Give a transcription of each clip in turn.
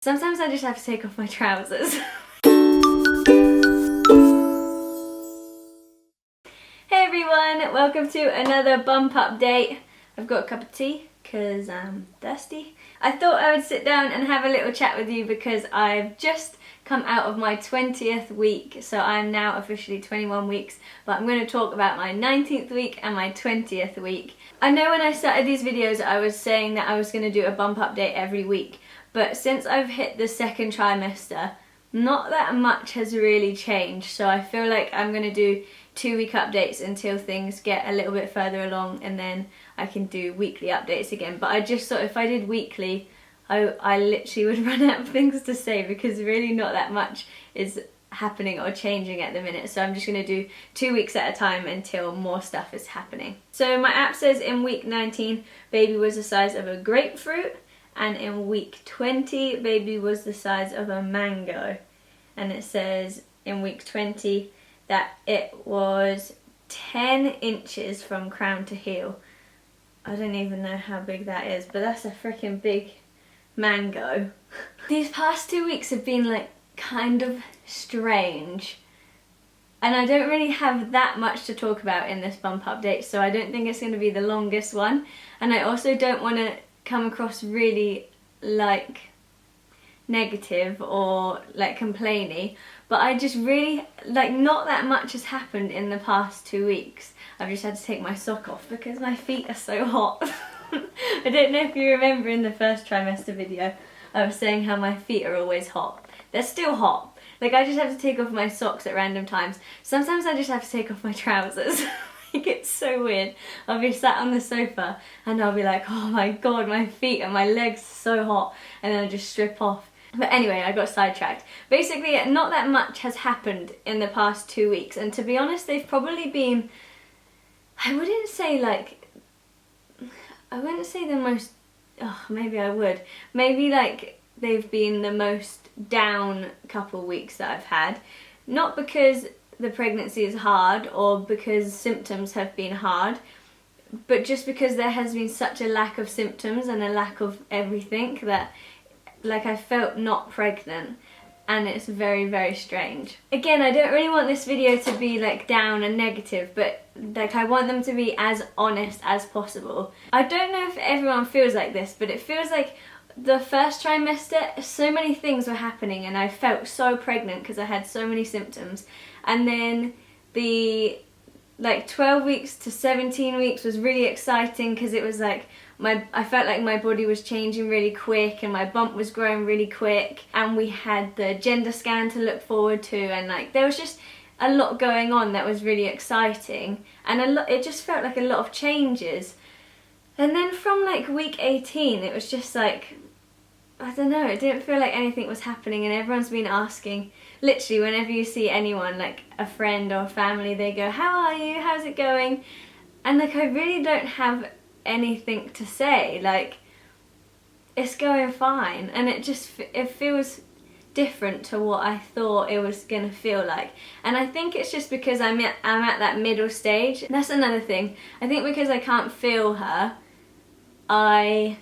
Sometimes I just have to take off my trousers. Hey everyone, welcome to another bump update. I've got a cup of tea because I'm thirsty. I thought I would sit down and have a little chat with you because I've just come out of my 20th week, so I'm now officially 21 weeks, but I'm going to talk about my 19th week and my 20th week. I know when I started these videos I was saying that I was going to do a bump update every week, but since I've hit the second trimester, not that much has really changed, so I feel like I'm going to do 2-week updates until things get a little bit further along, and then I can do weekly updates again. But I just thought if I did weekly, I literally would run out of things to say because really not that much is happening or changing at the minute. So I'm just going to do 2 weeks at a time until more stuff is happening. So my app says in week 19, baby was the size of a grapefruit, and in week 20, baby was the size of a mango. And it says in week 20 that it was 10 inches from crown to heel. I don't even know how big that is, but that's a freaking big mango. These past 2 weeks have been like kind of strange, and I don't really have that much to talk about in this bump update, so I don't think it's going to be the longest one, and I also don't want to come across really like negative or like complainy, but I just really like not that much has happened in the past 2 weeks. I've just had to take my sock off because my feet are so hot. I don't know if you remember in the first trimester video I was saying how my feet are always hot. They're still hot. Like I just have to take off my socks at random times. Sometimes I just have to take off my trousers. Like it's so weird. I'll be sat on the sofa and I'll be like, oh my god, my feet and my legs are so hot, and then I just strip off. But anyway, I got sidetracked. Basically, not that much has happened in the past 2 weeks, and to be honest, they've probably been, I wouldn't say the most, oh, maybe I would. Maybe like they've been the most down couple weeks that I've had. Not because the pregnancy is hard or because symptoms have been hard, but just because there has been such a lack of symptoms and a lack of everything that like I felt not pregnant, and it's very, very strange. Again, I don't really want this video to be like down and negative, but like I want them to be as honest as possible. I don't know if everyone feels like this, but it feels like the first trimester, so many things were happening and I felt so pregnant because I had so many symptoms. And then the like 12 weeks to 17 weeks was really exciting because it was like I felt like my body was changing really quick and my bump was growing really quick, and we had the gender scan to look forward to, and like there was just a lot going on that was really exciting, and it just felt like a lot of changes. And then from like week 18 it was just like, I don't know, it didn't feel like anything was happening, and everyone's been asking, literally whenever you see anyone, like a friend or family, they go, how are you, how's it going? And like I really don't have anything to say. Like it's going fine, and it feels different to what I thought it was gonna feel like. And I think it's just because I'm at that middle stage. That's another thing. I think because I can't feel her, I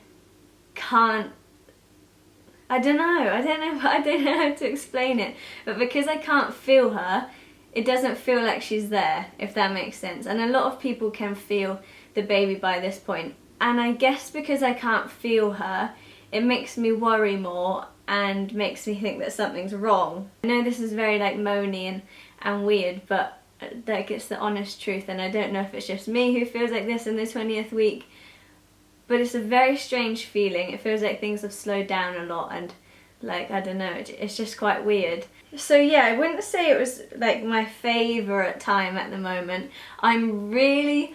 don't know how to explain it, but because I can't feel her, it doesn't feel like she's there, if that makes sense. And a lot of people can feel the baby by this point, and I guess because I can't feel her, it makes me worry more and makes me think that something's wrong. I know this is very like moany and weird, but like it's the honest truth, and I don't know if it's just me who feels like this in the 20th week, but it's a very strange feeling. It feels like things have slowed down a lot, and like I don't know, it's just quite weird. So yeah, I wouldn't say it was like my favourite time at the moment. I'm really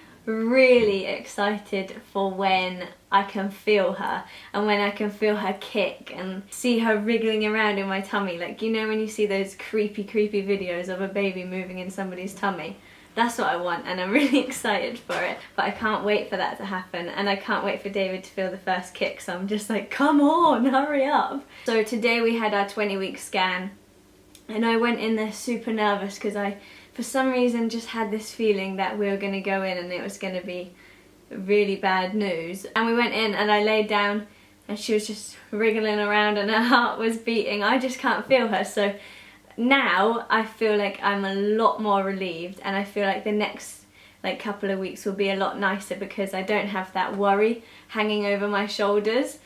excited for when I can feel her, and when I can feel her kick and see her wriggling around in my tummy. Like, you know when you see those creepy videos of a baby moving in somebody's tummy? That's what I want, and I'm really excited for it. But I can't wait for that to happen, and I can't wait for David to feel the first kick, so I'm just like, come on, hurry up. So today we had our 20-week scan, and I went in there super nervous because I, for some reason, just had this feeling that we were going to go in and it was going to be really bad news. And we went in and I laid down and she was just wriggling around and her heart was beating. I just can't feel her. So now I feel like I'm a lot more relieved, and I feel like the next like couple of weeks will be a lot nicer because I don't have that worry hanging over my shoulders.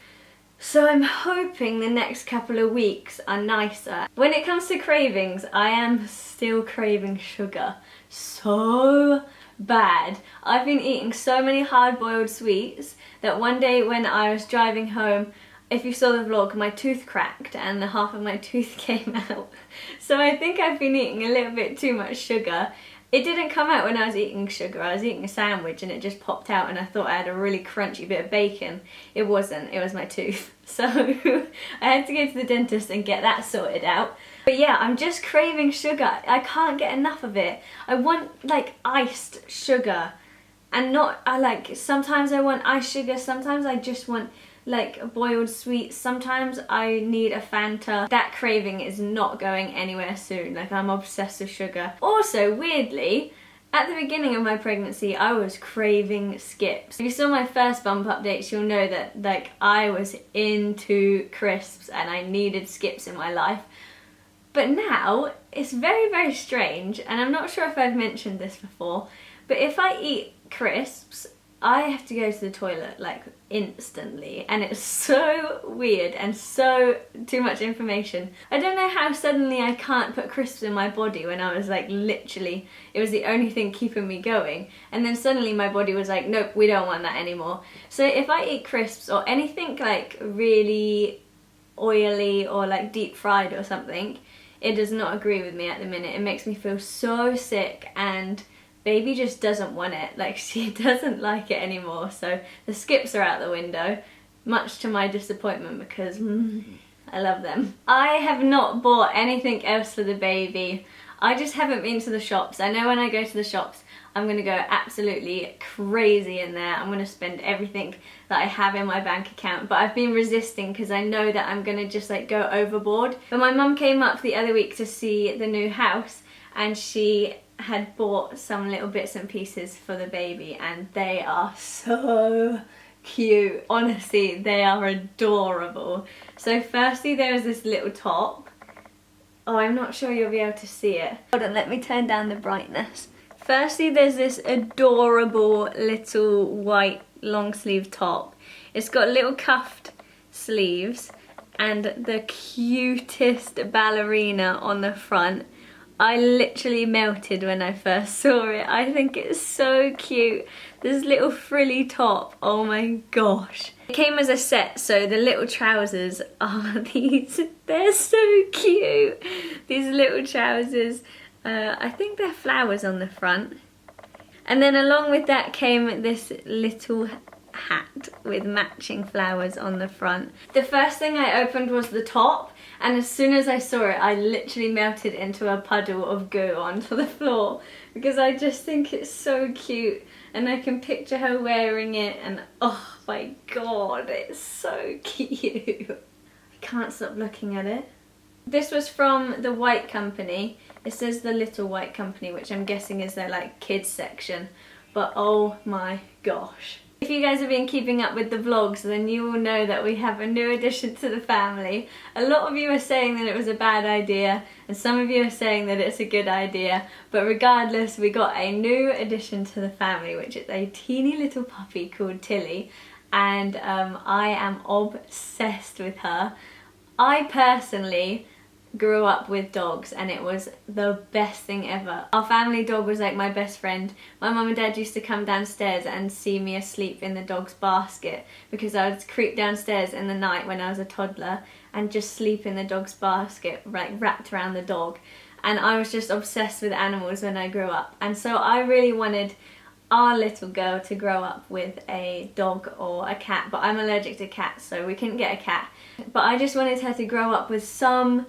So I'm hoping the next couple of weeks are nicer. When it comes to cravings, I am still craving sugar so bad. I've been eating so many hard-boiled sweets that one day when I was driving home, if you saw the vlog, my tooth cracked and the half of my tooth came out. So I think I've been eating a little bit too much sugar. It didn't come out when I was eating sugar. I was eating a sandwich and it just popped out and I thought I had a really crunchy bit of bacon. It wasn't, it was my tooth. So I had to go to the dentist and get that sorted out. But yeah, I'm just craving sugar. I can't get enough of it. I want like iced sugar, and not, sometimes I want iced sugar, sometimes I just want like boiled sweets, sometimes I need a Fanta. That craving is not going anywhere soon. Like, I'm obsessed with sugar. Also, weirdly, at the beginning of my pregnancy, I was craving skips. If you saw my first bump updates, you'll know that like I was into crisps and I needed skips in my life. But now, it's very, very strange, and I'm not sure if I've mentioned this before, but if I eat crisps, I have to go to the toilet like instantly, and it's so weird and so too much information. I don't know how suddenly I can't put crisps in my body when I was like literally, it was the only thing keeping me going, and then suddenly my body was like, nope, we don't want that anymore. So if I eat crisps or anything like really oily or like deep fried or something, it does not agree with me at the minute. It makes me feel so sick, and baby just doesn't want it. Like, she doesn't like it anymore. So the skips are out the window, much to my disappointment, because I love them. I have not bought anything else for the baby. I just haven't been to the shops. I know when I go to the shops, I'm gonna go absolutely crazy in there. I'm gonna spend everything that I have in my bank account, but I've been resisting because I know that I'm gonna just like go overboard. But my mum came up the other week to see the new house, and she had bought some little bits and pieces for the baby, and they are so cute. Honestly, they are adorable. So firstly, there is this little top. Oh, I'm not sure you'll be able to see it. Hold on, let me turn down the brightness. Firstly, there's this adorable little white long sleeve top. It's got little cuffed sleeves and the cutest ballerina on the front. I literally melted when I first saw it. I think it's so cute. This little frilly top, oh my gosh. It came as a set, so the little trousers are these. They're so cute. These little trousers, I think they're flowers on the front. And then along with that came this little hat with matching flowers on the front. The first thing I opened was the top, and as soon as I saw it, I literally melted into a puddle of goo onto the floor because I just think it's so cute, and I can picture her wearing it, and oh my god, it's so cute. I can't stop looking at it. This was from the White Company. It says the Little White Company, which I'm guessing is their like kids section, but oh my gosh. If you guys have been keeping up with the vlogs, then you will know that we have a new addition to the family. A lot of you are saying that it was a bad idea, and some of you are saying that it's a good idea, but regardless, we got a new addition to the family, which is a teeny little puppy called Tilly, and I am obsessed with her. I personally grew up with dogs, and it was the best thing ever. Our family dog was like my best friend. My mum and dad used to come downstairs and see me asleep in the dog's basket, because I would creep downstairs in the night when I was a toddler and just sleep in the dog's basket, like wrapped around the dog. And I was just obsessed with animals when I grew up, and so I really wanted our little girl to grow up with a dog or a cat, but I'm allergic to cats, so we couldn't get a cat. But I just wanted her to grow up with some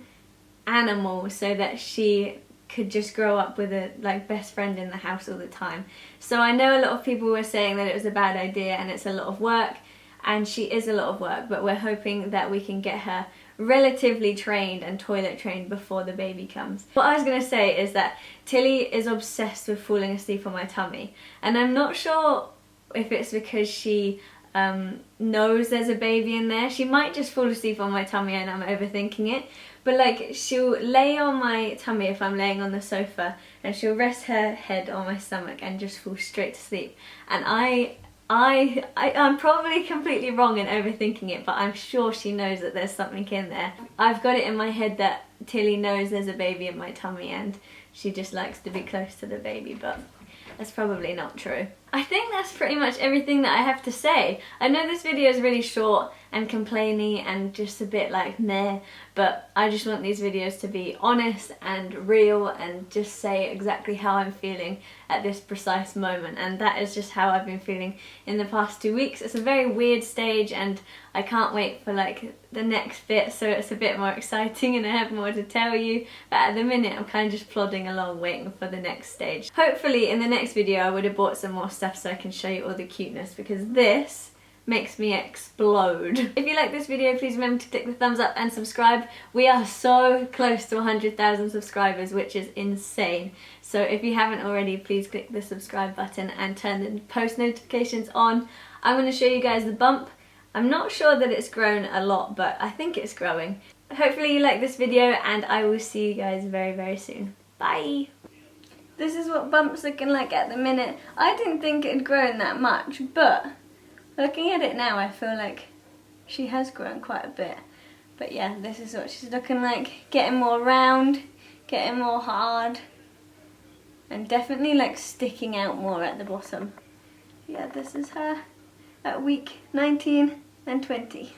animal so that she could just grow up with a like best friend in the house all the time. So I know a lot of people were saying that it was a bad idea and it's a lot of work, and she is a lot of work, but we're hoping that we can get her relatively trained and toilet trained before the baby comes. What I was going to say is that Tilly is obsessed with falling asleep on my tummy, and I'm not sure if it's because she knows there's a baby in there. She might just fall asleep on my tummy and I'm overthinking it, but like she'll lay on my tummy if I'm laying on the sofa, and she'll rest her head on my stomach and just fall straight to sleep. And I'm probably completely wrong in overthinking it, but I'm sure she knows that there's something in there. I've got it in my head that Tilly knows there's a baby in my tummy and she just likes to be close to the baby, but that's probably not true. I think that's pretty much everything that I have to say. I know this video is really short and complainy and just a bit like meh, but I just want these videos to be honest and real and just say exactly how I'm feeling at this precise moment, and that is just how I've been feeling in the past 2 weeks. It's a very weird stage and I can't wait for like the next bit, so it's a bit more exciting and I have more to tell you, but at the minute I'm kind of just plodding along waiting for the next stage. Hopefully in the next video I would have bought some more stuff so I can show you all the cuteness, because this makes me explode. If you like this video, please remember to click the thumbs up and subscribe. We are so close to 100,000 subscribers, which is insane. So if you haven't already, please click the subscribe button and turn the post notifications on. I'm going to show you guys the bump. I'm not sure that it's grown a lot, but I think it's growing. Hopefully you like this video and I will see you guys very, very soon. Bye! This is what Bump's looking like at the minute. I didn't think it had grown that much, but looking at it now, I feel like she has grown quite a bit. But yeah, this is what she's looking like. Getting more round, getting more hard, and definitely like sticking out more at the bottom. Yeah, this is her at week 19 and 20.